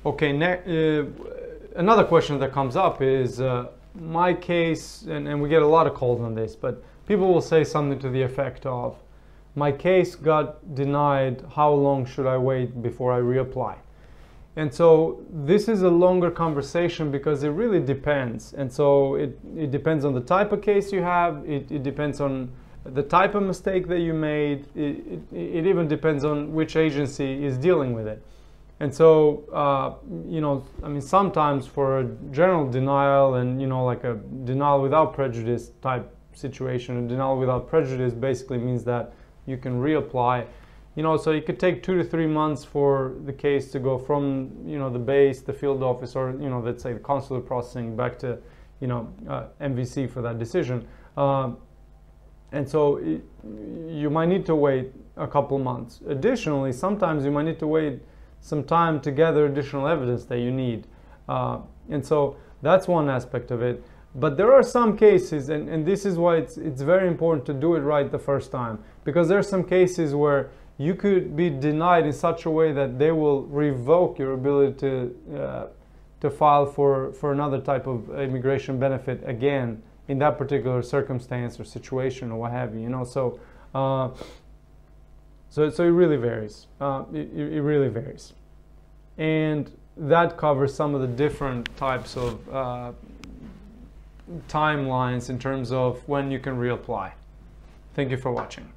Okay, another question that comes up is my case, and we get a lot of calls on this, but people will say something to the effect of, my case got denied, how long should I wait before I reapply? And so this is a longer conversation because it really depends. And so it depends on the type of case you have, it depends on the type of mistake that you made, it even depends on which agency is dealing with it. And so, you know, I mean, sometimes for a general denial and, you know, like a denial without prejudice type situation, a denial without prejudice basically means that you can reapply. You know, so it could take 2 to 3 months for the case to go from, you know, the base, the field office, or, you know, let's say the consular processing back to, you know, MVC for that decision. And so you might need to wait a couple months. Additionally, sometimes you might need to wait some time to gather additional evidence that you need. And so that's one aspect of it. But there are some cases, and this is why it's very important to do it right the first time, because there are some cases where you could be denied in such a way that they will revoke your ability to file for another type of immigration benefit again in that particular circumstance or situation or what have you. You know, so it really varies. It really varies, and that covers some of the different types of timelines in terms of when you can reapply. Thank you for watching.